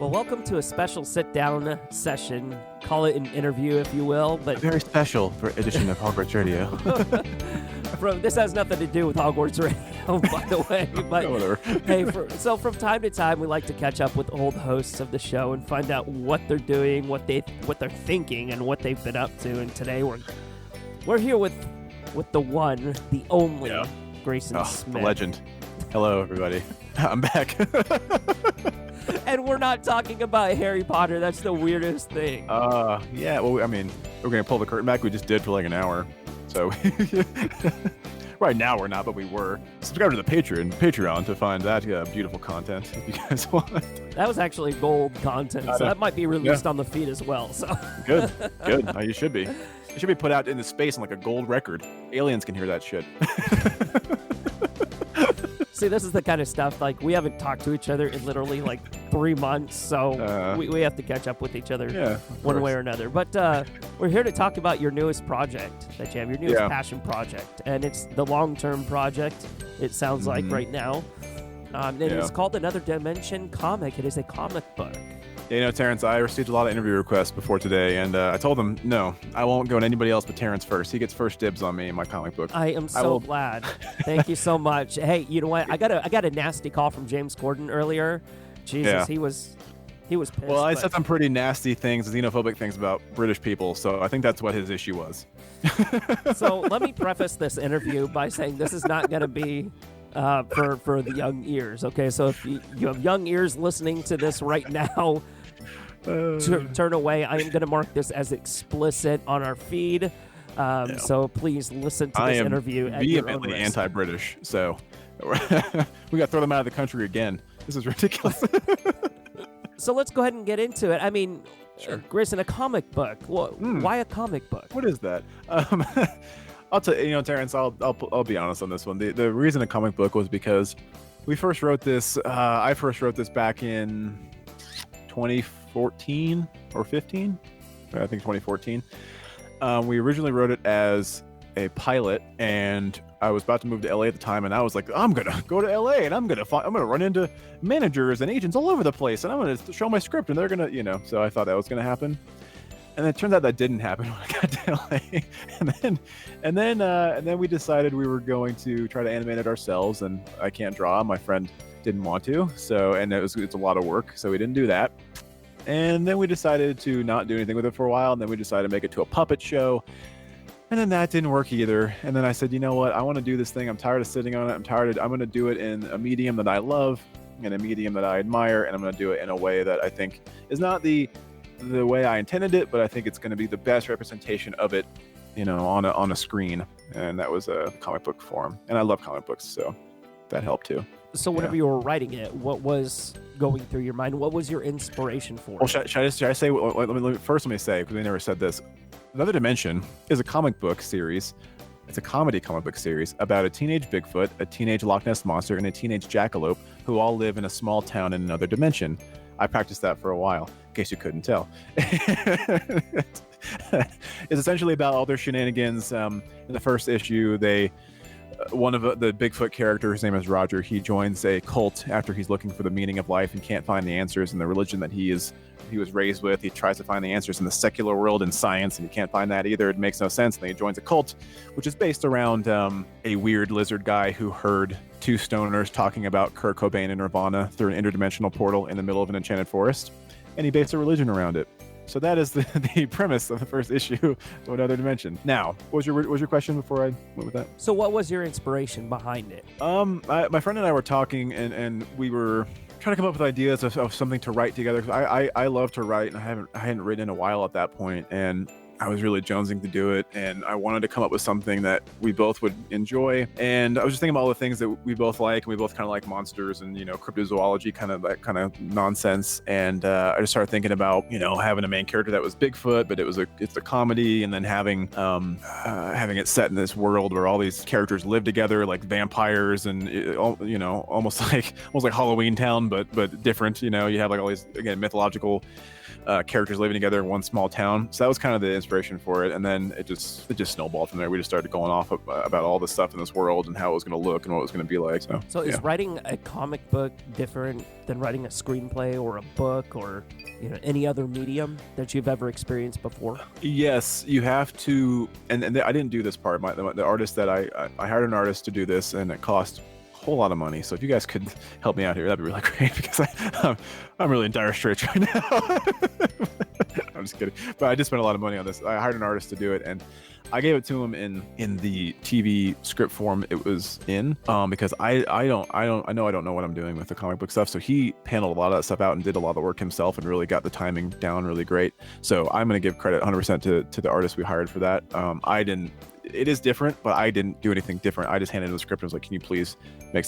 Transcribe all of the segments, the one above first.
Well, welcome to a special sit-down session. Call it an interview, if you will. But very special for edition of Hogwarts Radio. This has nothing to do with Hogwarts Radio, by the way. But whatever. Hey, so from time to time, we like to catch up with old hosts of the show and find out what they're doing, what they're thinking, and what they've been up to. And today we're here with the one, the only Greyson Smith, the legend. Hello, everybody. I'm back. And we're not talking about Harry Potter. That's the weirdest thing. Yeah. Well, I mean, we're gonna pull the curtain back. We just did for like an hour. So right now we're not, but we were. Subscribe to the Patreon to find that beautiful content if you guys want. That was actually gold content, so that might be released on the feed as well. So good. You should be. It should be put out into space on like a gold record. Aliens can hear that shit. See, this is the kind of stuff, like, we haven't talked to each other in literally, like, 3 months, so we have to catch up with each other one way or another. But we're here to talk about your newest project that you have, your newest passion project, and it's the long-term project, it sounds like, right now. It's called Another Dimension Comic. It is a comic book. Yeah, Terrence, I received a lot of interview requests before today, and I told them, no, I won't go to anybody else but Terrence first. He gets first dibs on me in my comic book. I am so glad. Thank you so much. Hey, you know what? I got a nasty call from James Corden earlier. Jesus, he was pissed. Well, I said some pretty nasty things, xenophobic things about British people, so I think that's what his issue was. So let me preface this interview by saying this is not going to be for the young ears, okay? So if you have young ears listening to this right now, turn away. I am going to mark this as explicit on our feed, so please listen to this interview at your own risk. Vehemently anti-British, so we got to throw them out of the country again. This is ridiculous. So let's go ahead and get into it. I mean, Greyson, a comic book. Why a comic book? What is that? I'll tell you, Terrence, I'll be honest on this one. The reason a comic book was because we first wrote this. I first wrote this back in 2014 or 15. I think 2014. We originally wrote it as a pilot, and I was about to move to LA at the time, and I was like, I'm gonna go to LA, and I'm gonna run into managers and agents all over the place, and I'm gonna show my script, and they're gonna, So I thought that was gonna happen. And it turned out that didn't happen when I got to LA. and then we decided we were going to try to animate it ourselves. And I can't draw. My friend didn't want to. It's a lot of work. So we didn't do that. And then we decided to not do anything with it for a while. And then we decided to make it to a puppet show. And then that didn't work either. And then I said, you know what? I want to do this thing. I'm tired of sitting on it. I'm going to do it in a medium that I love and a medium that I admire. And I'm going to do it in a way that I think is not the way I intended it, but I think it's going to be the best representation of it, on a screen. And that was a comic book form. And I love comic books, so that helped too. So whenever you were writing it, what was going through your mind? What was your inspiration for it? Should I say, let me say, because we never said this. Another Dimension is a comic book series. It's a comedy comic book series about a teenage Bigfoot, a teenage Loch Ness Monster, and a teenage Jackalope who all live in a small town in another dimension. I practiced that for a while, in case you couldn't tell. It's essentially about all their shenanigans. In the first issue, one of the Bigfoot character, his name is Roger, he joins a cult after he's looking for the meaning of life and can't find the answers in the religion that he was raised with. He tries to find the answers in the secular world and science, and he can't find that either. It makes no sense. And then he joins a cult, which is based around a weird lizard guy who heard two stoners talking about Kurt Cobain and Nirvana through an interdimensional portal in the middle of an enchanted forest, and he based a religion around it. So that is the premise of the first issue of Another Dimension. Now, what was your question before I went with that? So what was your inspiration behind it? My friend and I were talking, and we were trying to come up with ideas of something to write together. I love to write, and I hadn't written in a while at that point, and I was really jonesing to do it, and I wanted to come up with something that we both would enjoy. And I was just thinking about all the things that we both like, and we both kind of like monsters and, cryptozoology, kind of that kind of nonsense. And I just started thinking about, having a main character that was Bigfoot, but it's a comedy, and then having it set in this world where all these characters live together, like vampires, and almost like Halloween Town, but different. You have like all these, again, mythological characters living together in one small town. So that was kind of the inspiration inspiration for it, and then it just snowballed from there. We just started going off about all the stuff in this world and how it was going to look and what it was going to be like. So is writing a comic book different than writing a screenplay or a book or any other medium that you've ever experienced before? Yes, you have to, and I didn't do this part. The artist that I hired an artist to do this, and it cost a whole lot of money. So if you guys could help me out here, that'd be really great, because I'm really in dire straits right now. I'm just kidding, but I just spent a lot of money on this. I hired an artist to do it, and I gave it to him in the TV script form it was in, because I don't know what I'm doing with the comic book stuff. So he paneled a lot of that stuff out and did a lot of the work himself and really got the timing down really great. So I'm going to give credit 100% to the artist we hired for that. It is different, but I didn't do anything different. I just handed him the script and was like, can you please make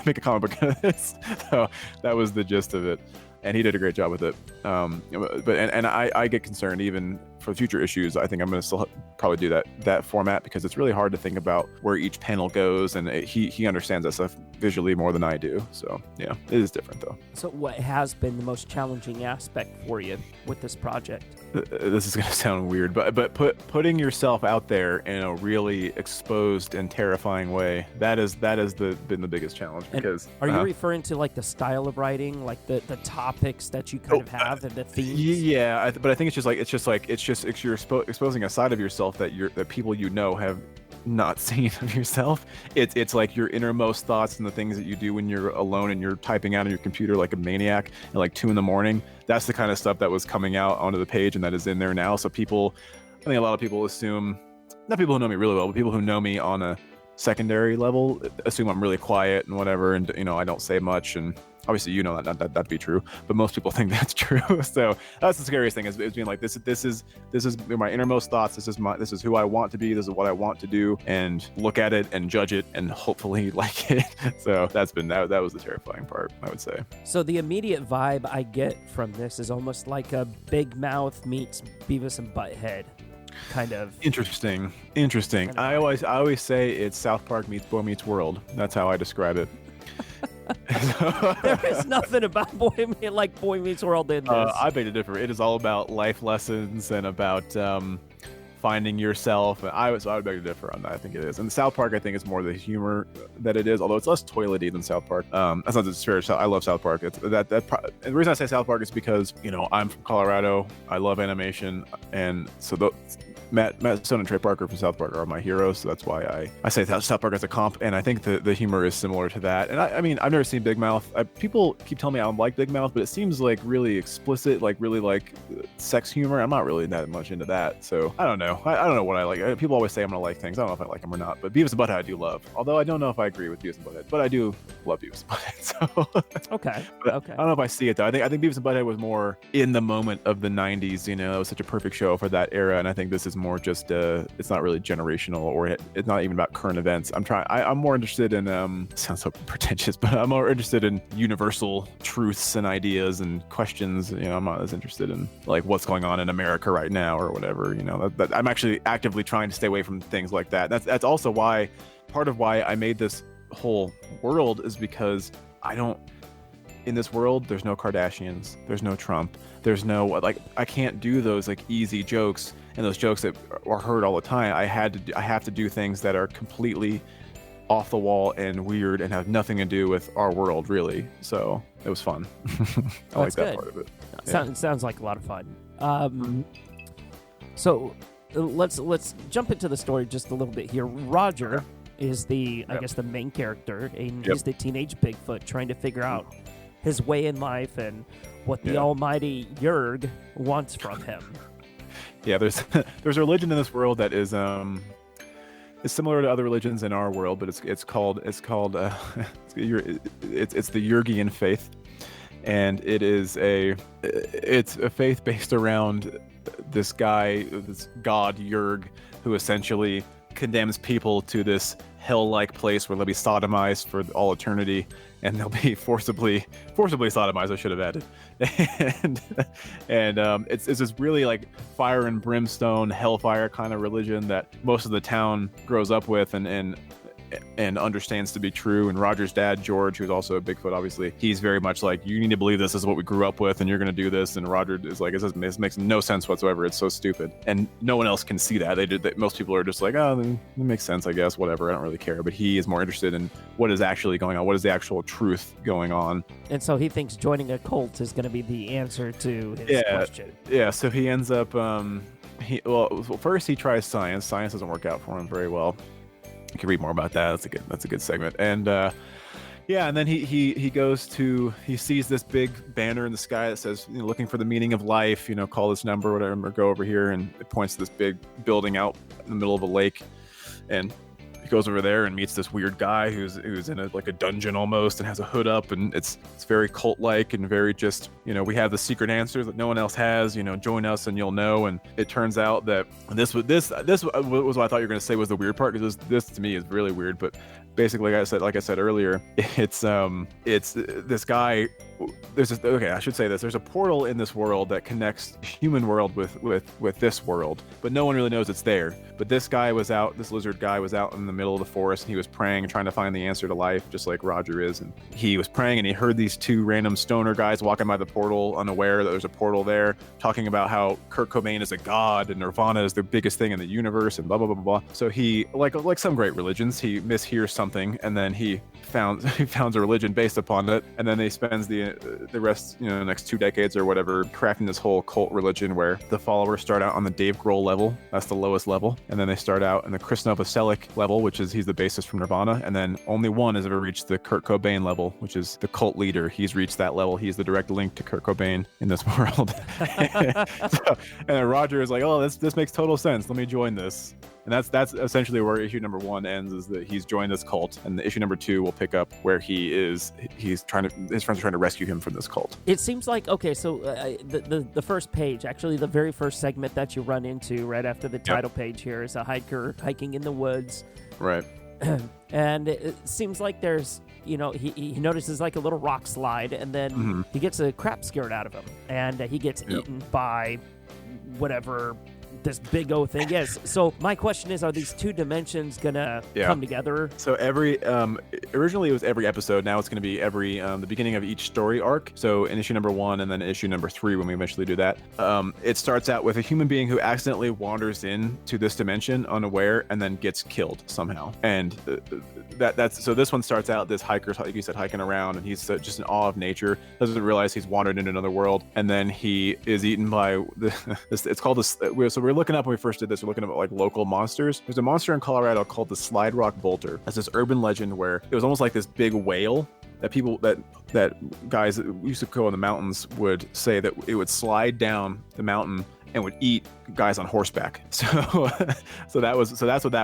make a comic book out of this? So that was the gist of it. And he did a great job with it. But I get concerned even for future issues. I think I'm going to still probably do that format, because it's really hard to think about where each panel goes, and he understands that stuff visually more than I do. So yeah, it is different though. So what has been the most challenging aspect for you with this project? This is going to sound weird, but putting yourself out there in a really exposed and terrifying way, that has been the biggest challenge. Because are you referring to like the style of writing, like the topics that you kind of have and the themes? Yeah, but I think it's just you're exposing a side of yourself that people have not seen of yourself. It's like your innermost thoughts and the things that you do when you're alone and you're typing out on your computer like a maniac at like 2 a.m. That's the kind of stuff that was coming out onto the page and that is in there now. So I think a lot of people assume, not people who know me really well, but people who know me on a secondary level assume I'm really quiet and whatever, and I don't say much, and obviously that'd be true, but most people think that's true. So that's the scariest thing, is being like, this is my innermost thoughts, this is who I want to be, this is what I want to do, and look at it and judge it and hopefully like it. So that was the terrifying part, I would say. So the immediate vibe I get from this is almost like a Big Mouth meets Beavis and Butthead. Kind of interesting. I always say it's South Park meets Boy Meets World. That's how I describe it. There is nothing about Boy Meets World in this. I beg to differ. It is all about life lessons and about finding yourself. I would beg to differ on that. I think it is. And South Park, I think, is more the humor that it is, although it's less toilety than South Park. That's not just fair. I love South Park. And the reason I say South Park is because I'm from Colorado. I love animation, and so Matt Stone and Trey Parker from South Park are my heroes, so that's why I say South Park as a comp, and I think the humor is similar to that. And I mean, I've never seen Big Mouth. People keep telling me I don't like Big Mouth, but it seems like really explicit, like really like sex humor. I'm not really that much into that, so I don't know. I don't know what I like. People always say I'm gonna like things. I don't know if I like them or not, but Beavis and Butthead I do love. Although I don't know if I agree with Beavis and Butthead, but I do love Beavis and Butthead. So okay. I don't know if I see it though. I think Beavis and Butthead was more in the moment of the '90s. It was such a perfect show for that era, and I think this is more just it's not really generational, or it's not even about current events. I'm more interested in sounds so pretentious, but I'm more interested in universal truths and ideas and questions. I'm not as interested in like what's going on in America right now or whatever. That I'm actually actively trying to stay away from things like that. That's also part of why I made this whole world, is because in this world, there's no Kardashians, there's no Trump, there's no I can't do those easy jokes and those jokes that are heard all the time. I have to do things that are completely off the wall and weird and have nothing to do with our world, really. So it was fun. I like that part of it. Sounds like a lot of fun. So let's jump into the story just a little bit here. Roger is I guess the main character, and he's the teenage Bigfoot trying to figure out his way in life and what the almighty Jurg wants from him. Yeah, there's a religion in this world that is similar to other religions in our world, but it's called it's the Jurgian faith, and it's a faith based around this god Jurg, who essentially condemns people to this hell-like place where they'll be sodomized for all eternity, and they'll be forcibly sodomized, I should have added. And it's this really fire and brimstone, hellfire kind of religion that most of the town grows up with, and and understands to be true. And Roger's dad, George, who's also a Bigfoot, obviously, he's very much like, you need to believe this is what we grew up with, and you're going to do this. And Roger is like, this makes no sense whatsoever. It's so stupid. And no one else can see that. Most people are just like, oh, it makes sense, I guess, whatever. I don't really care. But he is more interested in what is actually going on. What is the actual truth going on? And so he thinks joining a cult is going to be the answer to his question. Yeah. So he ends up, first he tries science. Science doesn't work out for him very well. You can read more about that. That's a good segment. And and then he goes to, he sees this big banner in the sky that says, looking for the meaning of life, call this number, whatever, or go over here, and it points to this big building out in the middle of a lake. And he goes over there and meets this weird guy who's in a dungeon almost, and has a hood up, and it's very cult-like and very just, we have the secret answers that no one else has, join us and you'll know. And it turns out that this was what I thought you were going to say was the weird part, because this to me is really weird. But basically, like I said earlier, it's this guy. I should say this. There's a portal in this world that connects human world with this world, but no one really knows it's there. But this lizard guy was out in the middle of the forest, and he was praying, trying to find the answer to life, just like Roger is. And he was praying, and he heard these two random stoner guys walking by the portal, unaware that there's a portal there, talking about how Kurt Cobain is a god and Nirvana is the biggest thing in the universe, and blah blah blah blah. So he, like some great religions, he mishears something, and then he founds a religion based upon it, and then he spends the rest, the next 2 decades or whatever, crafting this whole cult religion where the followers start out on the Dave Grohl level. That's the lowest level. And then they start out in the Chris Novoselic level, which is, he's the bassist from Nirvana. And then only one has ever reached the Kurt Cobain level, which is the cult leader. He's reached that level. He's the direct link to Kurt Cobain in this world. And then Roger is like, oh, this makes total sense. Let me join this. And that's essentially where issue number 1 ends, is that he's joined this cult, and the issue number 2 will pick up where his friends are trying to rescue him from this cult. It seems like, okay, so the first page, actually the very first segment that you run into right after the title page here, is a hiker hiking in the woods. Right. And it seems like there's, he notices like a little rock slide, and then he gets a crap scared out of him, and he gets eaten by whatever this big O thing is. So my question is, are these 2 dimensions gonna come together? So every originally it was every episode. Now it's gonna be every the beginning of each story arc. So in issue number 1 and then issue number 3, when we eventually do that, it starts out with a human being who accidentally wanders into this dimension unaware and then gets killed somehow. And that's so this one starts out, this hiker, like you said, hiking around, and he's just in awe of nature, doesn't realize he's wandered into another world, and then he is eaten by it's called this. So we're looking up, when we first did this, we're looking up like local monsters. There's a monster in Colorado called the Slide Rock Bolter. That's this urban legend where it was almost like this big whale that guys that used to go in the mountains would say that it would slide down the mountain and would eat guys on horseback. So that's what that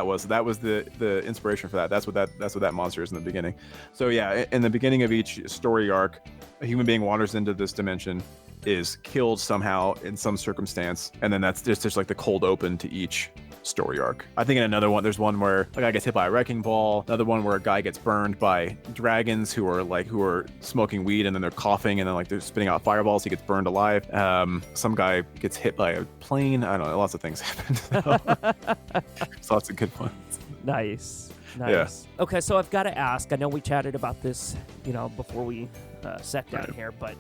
was. So that was the inspiration for that. That's what that monster is in the beginning. So yeah, in the beginning of each story arc, a human being wanders into this dimension, is killed somehow in some circumstance, and then that's just like the cold open to each story arc. I think in another one, there's one where a guy gets hit by a wrecking ball, another one where a guy gets burned by dragons who are smoking weed, and then they're coughing, and then like they're spitting out fireballs. He gets burned alive. Some guy gets hit by a plane. I don't know, lots of things happen. So lots of good ones. Nice. Yeah. Okay, so I've got to ask, I know we chatted about this, before we sat down here, but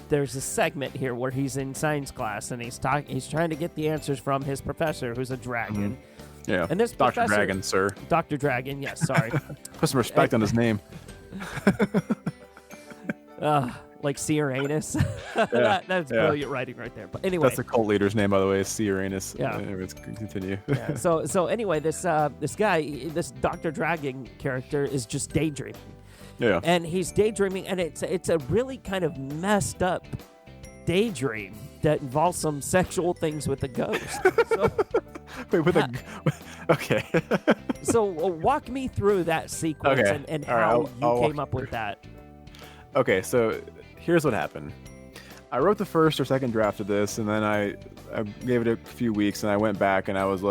there's a segment here where he's in science class, and he's trying to get the answers from his professor, who's a dragon. Mm-hmm. Yeah. And this Dr. Dragon, sir. Dr. Dragon, yes, sorry. Put some respect on his name. Like C. Uranus. That's brilliant writing right there. But anyway, that's the cult leader's name, by the way, is C. Uranus. Yeah. Let's continue. Yeah. So anyway, this guy, this Dr. Dragon character, is just daydreaming. Yeah. And he's daydreaming, and it's a really kind of messed up daydream that involves some sexual things with a ghost. So, wait, okay. So walk me through that sequence and how you came up with that. Okay, so here's what happened. I wrote the first or second draft of this, and then I gave it a few weeks, and I went back, and I was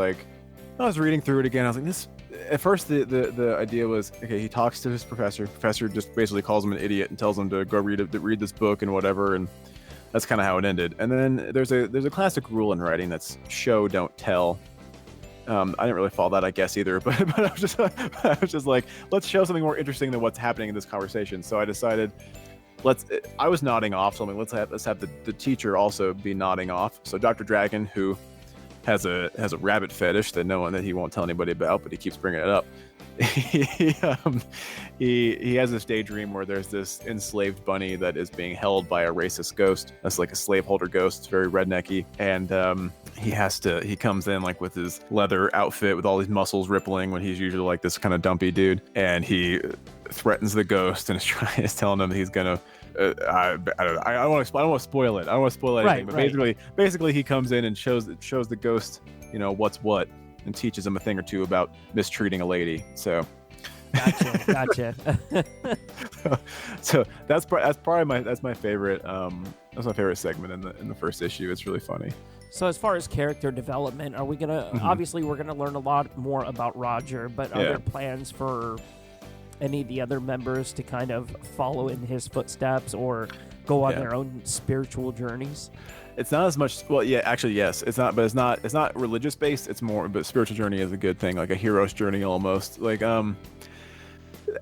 reading through it again. I was like, this. At first, the idea was, okay, he talks to his professor. Professor just basically calls him an idiot and tells him to go read this book and whatever, and that's kind of how it ended. And then there's a classic rule in writing that's show, don't tell. I didn't really follow that, I guess, either. But I was just like, let's show something more interesting than what's happening in this conversation. So I decided, I was nodding off, so I'm like, let's have the teacher also be nodding off. So Dr. Dragon, who has a rabbit fetish that he won't tell anybody about, but he keeps bringing it up. He has this daydream where there's this enslaved bunny that is being held by a racist ghost. That's like a slaveholder ghost. It's very rednecky, and he comes in like with his leather outfit with all these muscles rippling when he's usually like this kind of dumpy dude, and he threatens the ghost and is telling him he's gonna. I don't want to spoil it. I don't want to spoil anything. Right, but basically, he comes in and shows the ghost, what's what, and teaches him a thing or two about mistreating a lady. So, gotcha. so that's probably my favorite. That's my favorite segment in the first issue. It's really funny. So as far as character development, are we gonna obviously we're gonna learn a lot more about Roger, but are there plans for any of the other members to kind of follow in his footsteps or go on their own spiritual journeys? It's not as much. Well, yeah, actually, yes. It's not, but it's not religious based. It's more, but spiritual journey is a good thing, like a hero's journey almost. Like,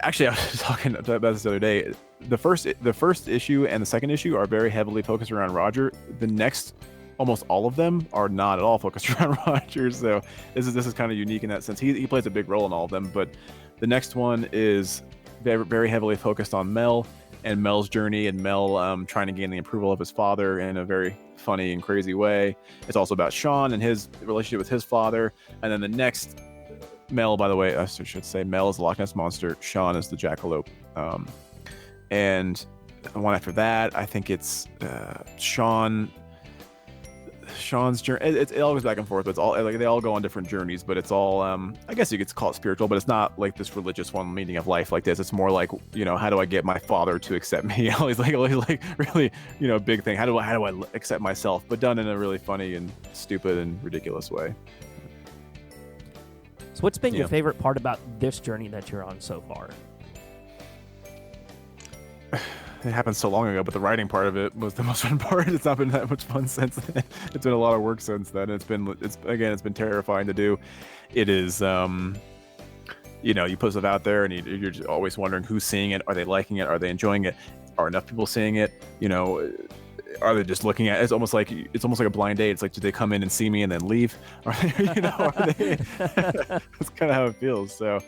actually, I was talking about this the other day. The first issue and the second issue are very heavily focused around Roger. The next, almost all of them are not at all focused around Roger. So this is kind of unique in that sense. He plays a big role in all of them, but the next one is very, very heavily focused on Mel and Mel's journey, and Mel trying to gain the approval of his father in a very funny and crazy way. It's also about Sean and his relationship with his father. And then the next, Mel, by the way, I should say Mel is the Loch Ness Monster, Sean is the Jackalope. And the one after that, I think it's Sean's journey. It all goes back and forth, but it's all like they all go on different journeys, but it's all I guess you could call it spiritual, but it's not like this religious one meaning of life like this. It's more like, how do I get my father to accept me? always like really, big thing. How do I accept myself, but done in a really funny and stupid and ridiculous way. So what's been your favorite part about this journey that you're on so far? It happened so long ago, but the writing part of it was the most fun part. It's not been that much fun since then. It's been a lot of work since then. It's been terrifying to do. It is, you put stuff out there and you're just always wondering who's seeing it. Are they liking it? Are they enjoying it? Are enough people seeing it? Are they just looking at it? It's almost like a blind date. It's like, do they come in and see me and then leave? Are they, that's kind of how it feels. So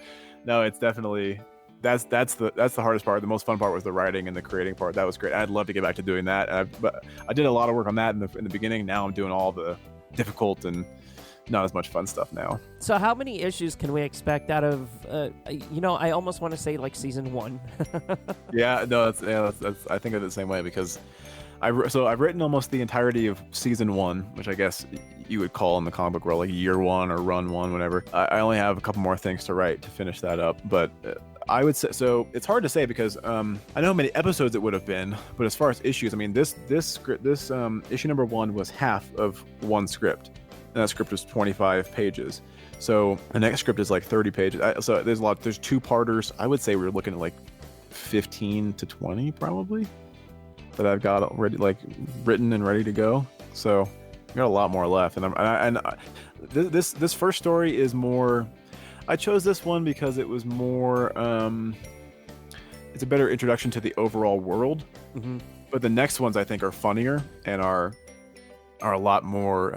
no, it's definitely, that's the hardest part. The most fun part was the writing and the creating part. That was great. I'd love to get back to doing that. But I did a lot of work on that in the beginning. Now I'm doing all the difficult and not as much fun stuff now. So how many issues can we expect out of? I almost want to say like season 1. Yeah, no, that's I think of it the same way because I've written almost the entirety of season 1, which I guess you would call in the comic book world like year 1 or run 1, whatever. I only have a couple more things to write to finish that up, but. I would say so. It's hard to say because I know how many episodes it would have been, but as far as issues, I mean, this issue number 1 was half of one script, and that script was 25 pages. So the next script is like 30 pages. So there's a lot. There's 2-parters. I would say we're looking at like 15 to 20 probably that I've got already like written and ready to go. So I got a lot more left, and this first story is more. I chose this one because it was more, it's a better introduction to the overall world. Mm-hmm. But the next ones I think are funnier and are a lot more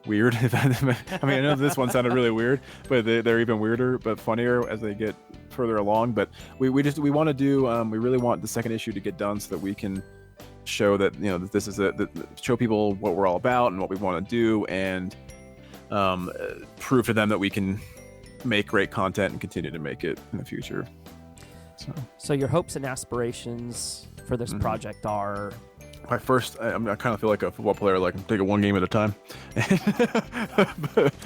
weird. I mean, I know this one sounded really weird, but they're even weirder, but funnier as they get further along. But we want to do, we really want the second issue to get done so that we can show that, that this is show people what we're all about and what we want to do, and prove to them that we can make great content and continue to make it in the future. So your hopes and aspirations for this project are? My first, I kind of feel like a football player, like take it one game at a time.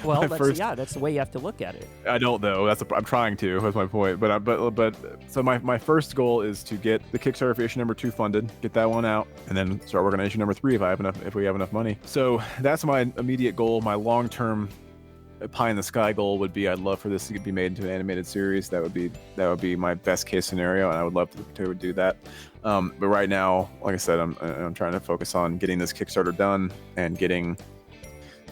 Well, that's the way you have to look at it. I don't though. I'm trying to. That's my point. But so my first goal is to get the Kickstarter for issue number 2 funded, get that one out, and then start working on issue number 3 if we have enough money. So that's my immediate goal. My long-term pie in the sky goal would be I'd love for this to be made into an animated series. That would be my best case scenario, and I would love to do that. But right now, like I said, I'm trying to focus on getting this Kickstarter done and getting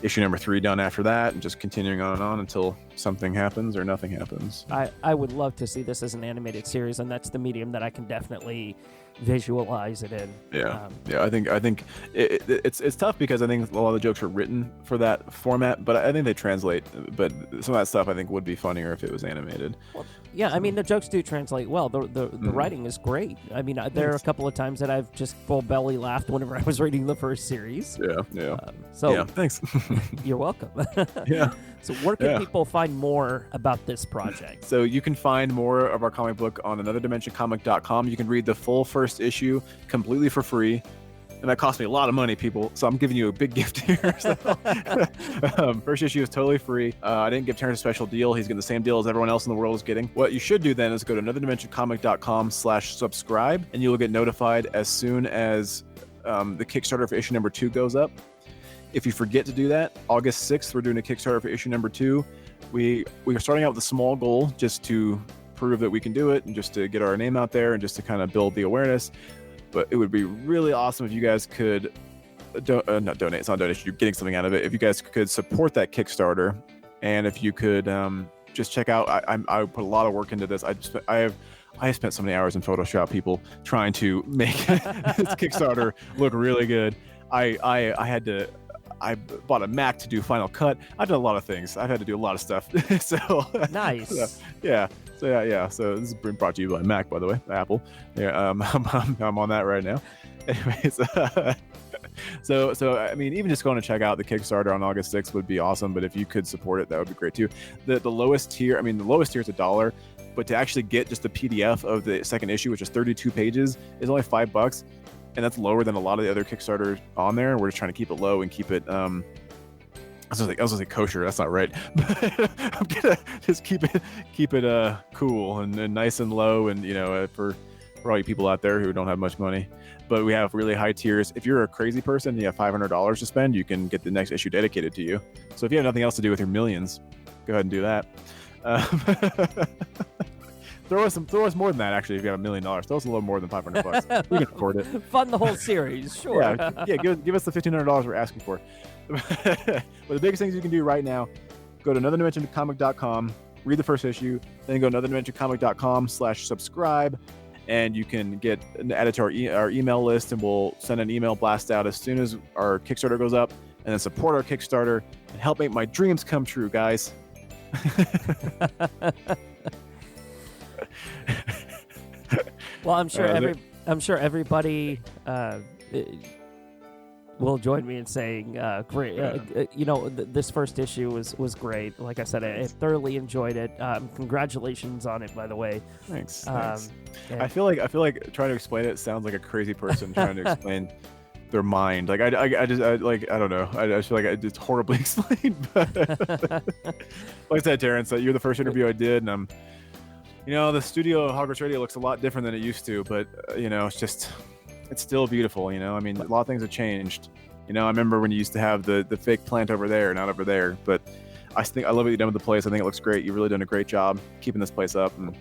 issue number 3 done after that, and just continuing on and on until something happens or nothing happens. I would love to see this as an animated series, and that's the medium that I can definitely visualize it in. Yeah, I think it's tough because I think a lot of the jokes are written for that format, but I think they translate. But some of that stuff I think would be funnier if it was animated. Well, yeah, I mean the jokes do translate well. The writing is great. I mean there are a couple of times that I've just full belly laughed whenever I was reading the first series. Yeah. So thanks. You're welcome. Yeah. So where can people find more about this project? So you can find more of our comic book on anotherdimensioncomic.com. You can read the full first issue completely for free. And that cost me a lot of money, people. So I'm giving you a big gift here. So, first issue is totally free. I didn't give Terrence a special deal. He's getting the same deal as everyone else in the world is getting. What you should do then is go to anotherdimensioncomic.com/subscribe, and you will get notified as soon as the Kickstarter for issue number 2 goes up. If you forget to do that, August 6th, we're doing a Kickstarter for issue number 2. We are starting out with a small goal just to prove that we can do it and just to get our name out there and just to kind of build the awareness. But it would be really awesome if you guys could not donate. It's not donation. You're getting something out of it. If you guys could support that Kickstarter, and if you could just check out, I put a lot of work into this. I have spent so many hours in Photoshop, people, trying to make this Kickstarter look really good. I bought a Mac to do Final Cut. I've done a lot of things. I've had to do a lot of stuff. So nice. So this is brought to you by Mac, by the way, Apple. Yeah, I'm on that right now. Anyways, so I mean, even just going to check out the Kickstarter on August 6th would be awesome. But if you could support it, that would be great too. The lowest tier, I mean, the lowest tier is $1, but to actually get just the PDF of the second issue, which is 32 pages, is only $5. And that's lower than a lot of the other Kickstarters on there. We're just trying to keep it low and keep it, I was gonna say kosher. That's not right. But I'm gonna just keep it cool and nice and low, and for all you people out there who don't have much money. But we have really high tiers. If you're a crazy person and you have $500 to spend, you can get the next issue dedicated to you. So if you have nothing else to do with your millions, go ahead and do that. Throw us more than that, actually. If you have $1 million, throw us a little more than $500. We can afford it. Fund the whole series, sure. Give us the $1,500 we're asking for. But the biggest things you can do right now: go to anotherdimensioncomic.com, read the first issue, then go to anotherdimensioncomic.com/subscribe, and you can get added to our email list, and we'll send an email blast out as soon as our Kickstarter goes up, and then support our Kickstarter and help make my dreams come true, guys. Well, I'm sure everybody will join me in saying, great. This first issue was great. Like I said, I thoroughly enjoyed it. Congratulations on it, by the way. Thanks. I feel like trying to explain it sounds like a crazy person trying to explain their mind. Like I don't know. I just feel like it's horribly explained. But like I said, Terrence, you're the first interview I did, and the studio of Hogwarts Radio looks a lot different than it used to, but it's still beautiful. I mean, a lot of things have changed. I remember when you used to have the fake plant over there, not over there. But I love what you've done with the place. I think it looks great. You've really done a great job keeping this place up. And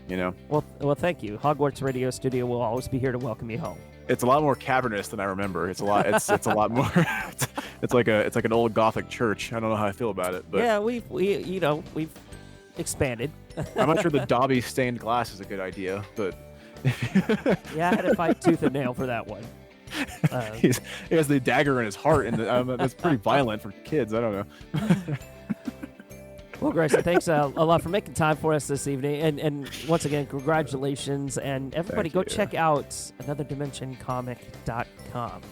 Well, thank you. Hogwarts Radio Studio will always be here to welcome you home. It's a lot more cavernous than I remember. It's a lot. It's a lot more. It's like an old Gothic church. I don't know how I feel about it. But yeah, we've expanded. I'm not sure the Dobby stained glass is a good idea, but yeah, I had to fight tooth and nail for that one. He has the dagger in his heart, and that's pretty violent for kids. I don't know. Well, Greyson, thanks a lot for making time for us this evening, and once again, congratulations, and everybody go check out anotherdimensioncomic.com.